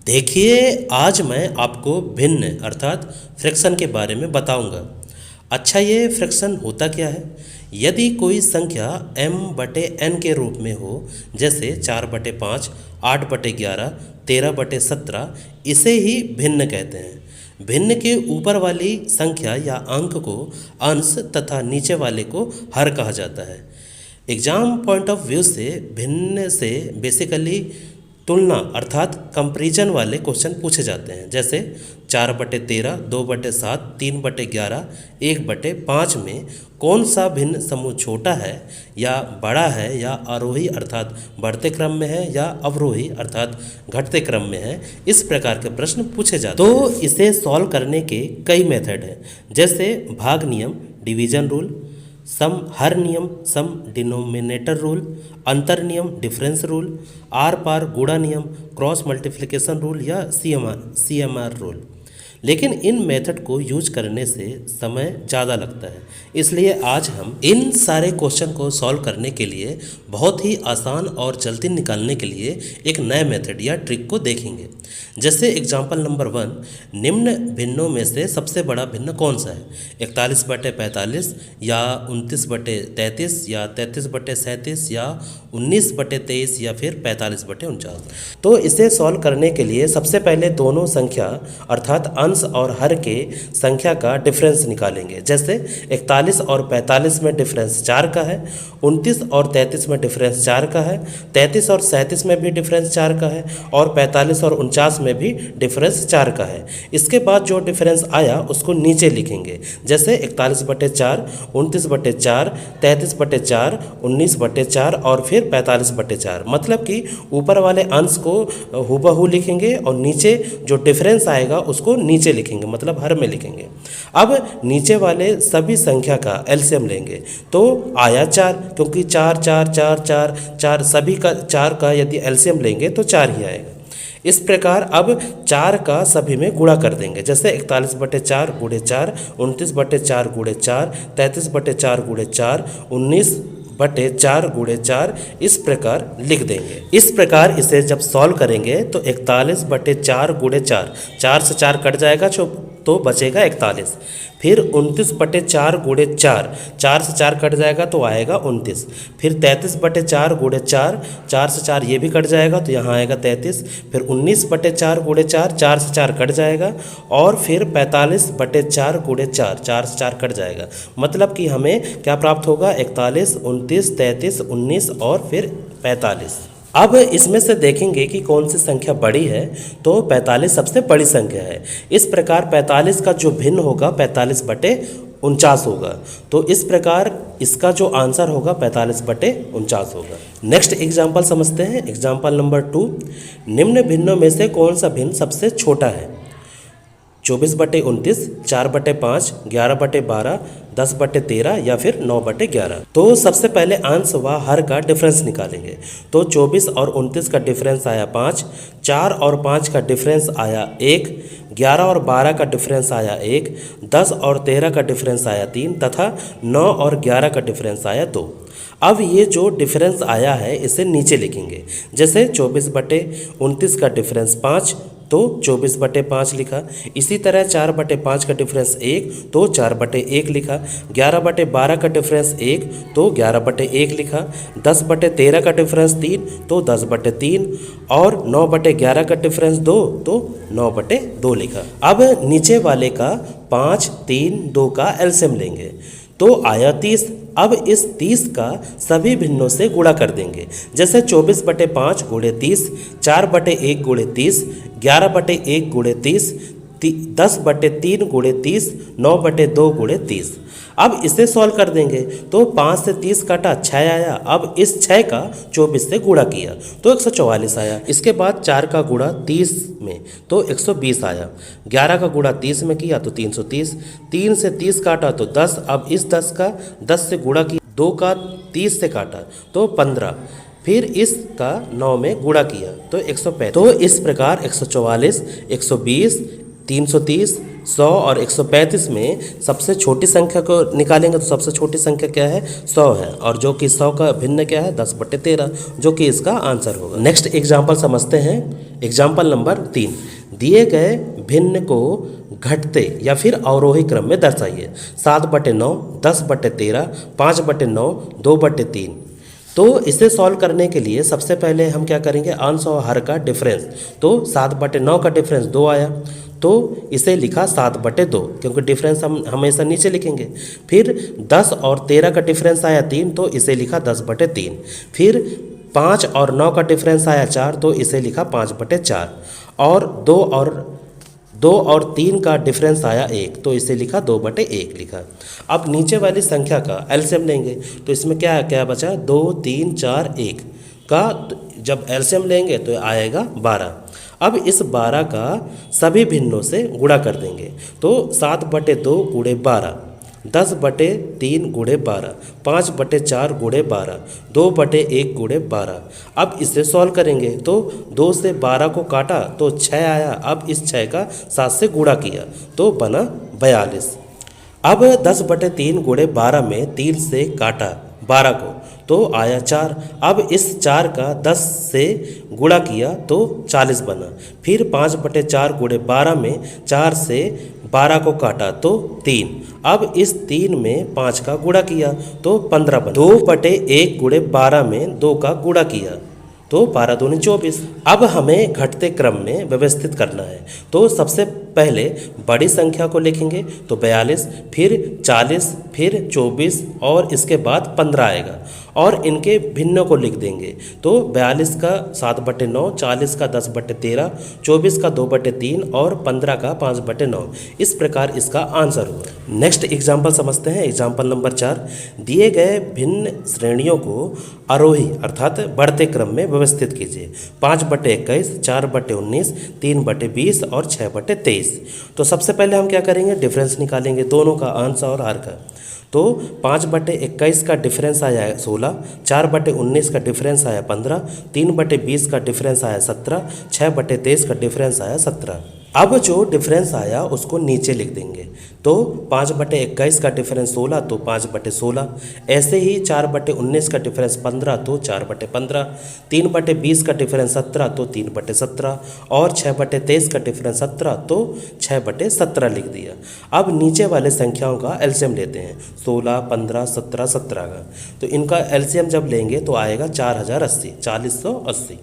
देखिए, आज मैं आपको भिन्न अर्थात फ्रैक्शन के बारे में बताऊंगा। अच्छा, ये फ्रैक्शन होता क्या है? यदि कोई संख्या m बटे n के रूप में हो, जैसे 4/5, 8/11, 13/17, इसे ही भिन्न कहते हैं। भिन्न के ऊपर वाली संख्या या अंक को अंश तथा नीचे वाले को हर कहा जाता है। एग्जाम पॉइंट ऑफ व्यू से भिन्न से बेसिकली तुलना अर्थात कंपैरिजन वाले क्वेश्चन पूछे जाते हैं, जैसे 4/13, 2/7, 3/11, 1/5 में कौन सा भिन्न समूह छोटा है या बड़ा है, या आरोही अर्थात बढ़ते क्रम में है या अवरोही अर्थात घटते क्रम में है। इस प्रकार के प्रश्न पूछे जाते हैं। तो इसे सॉल्व करने के कई मेथड हैं, जैसे भाग नियम डिवीजन रूल, सम हर नियम सम डिनोमिनेटर रूल, अंतर नियम डिफरेंस रूल, आर पार गुणा नियम, क्रॉस मल्टीप्लिकेशन रूल या सीएमआर रूल। लेकिन इन मेथड को यूज करने से समय ज़्यादा लगता है, इसलिए आज हम इन सारे क्वेश्चन को सॉल्व करने के लिए बहुत ही आसान और जल्दी निकालने के लिए एक नए मेथड या ट्रिक को देखेंगे। जैसे एग्जाम्पल नंबर 1, निम्न भिन्नों में से सबसे बड़ा भिन्न कौन सा है? 41/45 या 29/33 या 33/37 या 19/23 या फिर 45/49। तो इसे सॉल्व करने के लिए सबसे पहले दोनों संख्या अर्थात अंश और हर के संख्या का डिफरेंस निकालेंगे। जैसे 41 और 45 में डिफरेंस 4 का है, 29 और 33 में डिफरेंस 4 का है, 33 और 37 में भी डिफरेंस 4 का है और 45 और 49 में भी डिफरेंस 4 का है। इसके बाद जो डिफरेंस आया उसको नीचे लिखेंगे, जैसे 41/4, 29/4, 33/4, 19/4 और फिर 45/4। मतलब कि ऊपर वाले अंश को हूबहू लिखेंगे और नीचे जो डिफरेंस आएगा उसको नीचे लिखेंगे, मतलब हर में लिखेंगे। अब नीचे वाले सभी संख्या का एलसीएम लेंगे तो आया 4, क्योंकि 4 4 4 4 4 सभी का 4 का यदि एलसीएम लेंगे तो 4 ही आएगा। इस प्रकार अब 4 का सभी में गुणा कर देंगे, जैसे 41/4 गुणे 4, 29/4 गुणे 4, 33/4 गुणे 4, 19/4 गुणे 4, इस प्रकार लिख देंगे। इस प्रकार इसे जब सॉल्व करेंगे तो 41/4 गुणे 4, 4 से 4 कट जाएगा तो बचेगा 41। फिर 29/4 गुणे 4, 4 से 4 कट जाएगा तो आएगा 29। फिर 33/4 गुणे 4, 4 से 4 ये भी कट जाएगा तो यहाँ आएगा 33। फिर 19/4 गुणे 4, 4 से 4 कट जाएगा और फिर 45/4 गुणे 4, 4 से 4 कट जाएगा। मतलब कि हमें क्या प्राप्त होगा? 41, 29, 33, 19 और फिर 45। अब इसमें से देखेंगे कि कौन सी संख्या बड़ी है, तो 45 सबसे बड़ी संख्या है। इस प्रकार 45 का जो भिन्न होगा 45/49 होगा। तो इस प्रकार इसका जो आंसर होगा 45/49 होगा। नेक्स्ट एग्जाम्पल समझते हैं। एग्जाम्पल नंबर 2, निम्न भिन्नों में से कौन सा भिन्न सबसे छोटा है? 24/29, 4/5, 11/12, 10/13 या फिर 9/11। तो सबसे पहले अंश व हर का डिफरेंस निकालेंगे। तो 24 और 29 का डिफरेंस आया 5, 4 और 5 का डिफरेंस आया 1, 11 और 12 का डिफरेंस आया 1, 10 और 13 का डिफरेंस आया 3 तथा 9 और 11 का डिफरेंस आया 2। अब ये जो डिफरेंस आया है इसे नीचे लिखेंगे, जैसे 24/29 का डिफरेंस 5 तो 24/5 लिखा। इसी तरह 4/5 का डिफरेंस 1 तो 4/1 लिखा। 11/12 का डिफरेंस 1 तो 11/1 लिखा। 10/13 का डिफरेंस 3 तो 10/3 और 9/11 का डिफरेंस 2 तो 9/2 लिखा। अब नीचे वाले का 5, 3, 2 का एलसीएम लेंगे तो आया 30। अब इस 30 का सभी भिन्नों से गुणा कर देंगे, जैसे 24/5 गुणे 30, 4/1 गुणे 30, 11/1 गुणे 30, 10/3 गुणे 30, 9/2 गुणे 30। अब इसे सॉल्व कर देंगे तो 5 से 30 काटा 6 आया। अब इस 6 का 24 से गुणा किया तो 144 आया। इसके बाद 4 का गुणा 30 में तो 120 आया। 11 का गुणा 30 में किया तो 330, 3 से 30 काटा तो 10। अब इस 10 का 10 से गुणा किया, 2 का 30 से काटा तो 15, फिर इसका 9 में गुणा किया तो 135। तो इस प्रकार 144, 120, 330, 100 और 135 में सबसे छोटी संख्या को निकालेंगे तो सबसे छोटी संख्या क्या है, 100 है, और जो कि 100 का भिन्न क्या है, 10/13, जो कि इसका आंसर होगा। नेक्स्ट एग्जाम्पल समझते हैं। एग्जाम्पल नंबर 3, दिए गए भिन्न को घटते या फिर अवरोही क्रम में दर्शाइए। 7/9, 10/13, 5/9, 2/3। तो इसे सॉल्व करने के लिए सबसे पहले हम क्या करेंगे, अंश और हर का डिफरेंस। तो 7/9 का डिफरेंस 2 आया, तो इसे लिखा 7/2, क्योंकि डिफरेंस हम हमेशा नीचे लिखेंगे। फिर 10 और 13 का डिफरेंस आया 3, तो इसे लिखा 10/3। फिर 5 और 9 का डिफरेंस आया 4, तो इसे लिखा 5/4। और 2 और 3 का डिफरेंस आया 1, तो इसे लिखा 2/1 लिखा। अब नीचे वाली संख्या का एलसीएम लेंगे, तो इसमें क्या क्या बचा, 2, 3, 4, 1 का जब एलसीएम लेंगे तो आएगा 12। अब इस 12 का सभी भिन्नों से गुणा कर देंगे, तो 7/2 गुणे 12, 10/3 गुणे 12, 5/4 गुणे 12, 2/1 गुणे 12। अब इसे सॉल्व करेंगे तो 2 से 12 को काटा तो 6 आया। अब इस 6 का 7 से गुणा किया तो बना 42। अब 10/3 गुणे 12 में 3 से काटा 12 को तो आया 4। अब इस 4 का 10 से गुणा किया तो 40 बना। फिर 5/4 गुणे 12 में 4 से 12 को काटा तो 3। अब इस 3 में 5 का गुणा किया तो 15 बना। 2/1 गुणे 12 में 2 का गुणा किया तो 12 दूनी 24। अब हमें घटते क्रम में व्यवस्थित करना है, तो सबसे पहले बड़ी संख्या को लिखेंगे तो 42, फिर 40, फिर 24 और इसके बाद 15 आएगा, और इनके भिन्नों को लिख देंगे। तो 42 का 7/9, 40 का 10/13, 24 का 2/3 और 15 का 5/9। इस प्रकार इसका आंसर हुआ। नेक्स्ट एग्जाम्पल समझते हैं। एग्जाम्पल नंबर 4, दिए गए भिन्न श्रेणियों को आरोही अर्थात बढ़ते क्रम में व्यवस्थित कीजिए। 5/21, 4/19, 3/20 और 6/23। तो सबसे पहले हम क्या करेंगे, डिफरेंस निकालेंगे दोनों का, अंश और हर का। तो 5/21 का डिफरेंस आया 16, 4/19 का डिफरेंस आया 15, 3/20 का डिफरेंस आया 17, 6/23 का डिफरेंस आया 17। अब जो डिफरेंस आया उसको नीचे लिख देंगे। तो 5/21 का डिफरेंस 16, तो 5/16। ऐसे ही 4/19 का डिफरेंस 15, तो 4/15। 3/20 का डिफरेंस 17, तो 3/17। और 6/23 का डिफरेंस 17, तो 6/17 लिख दिया। अब नीचे वाले संख्याओं का एलसीएम लेते हैं, 16, 15, 17, 17 का। तो इनका एलसीएम जब लेंगे तो आएगा 4080, 4080।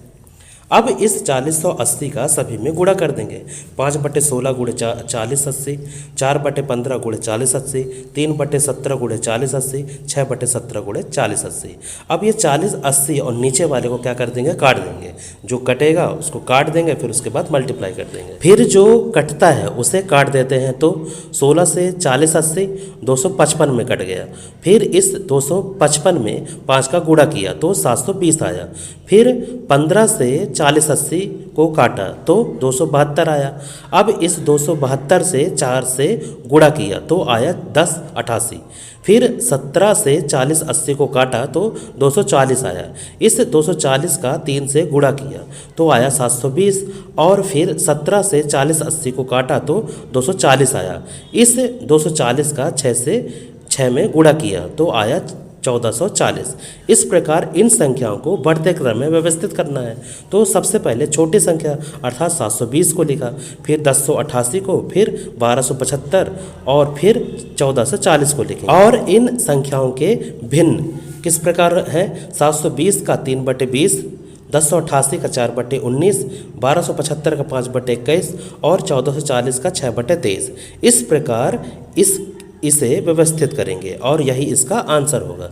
अब इस 4080 का सभी में गुणा कर देंगे। 5/16 गुणे 4080, 4/15 गुणे 4080, 3/17 गुणे 4080, 6/17 गुणे 4080। अब ये 4080 और नीचे वाले को क्या कर देंगे, काट देंगे। जो कटेगा उसको काट देंगे, फिर उसके बाद मल्टीप्लाई कर देंगे। फिर जो कटता है उसे काट देते हैं, तो 16 से 4080 255 में कट गया। फिर इस 255 में 5 का गुणा किया तो 720 आया। फिर 15 से 4080 को काटा तो 272 आया। अब इस 272 से 4 से गुणा किया तो आया 1088। फिर 17 से 4080 को काटा तो 240 आया। इस 240 का 3 से गुणा किया तो आया 720। और फिर 17 से 4080 को काटा तो 240 आया। इस 240 का 6 में गुणा किया तो आया 1440। इस प्रकार इन संख्याओं को बढ़ते क्रम में व्यवस्थित करना है। तो सबसे पहले छोटी संख्या अर्थात 720 को लिखा, फिर 1088 को, फिर 1275 और फिर 1440 को लिखें। और इन संख्याओं के भिन्न किस प्रकार है, 720 का 3/20, 1088 का 4/19, 1275 का 5/21 और 1440 का 6/23। इस प्रकार इसे व्यवस्थित करेंगे और यही इसका आंसर होगा।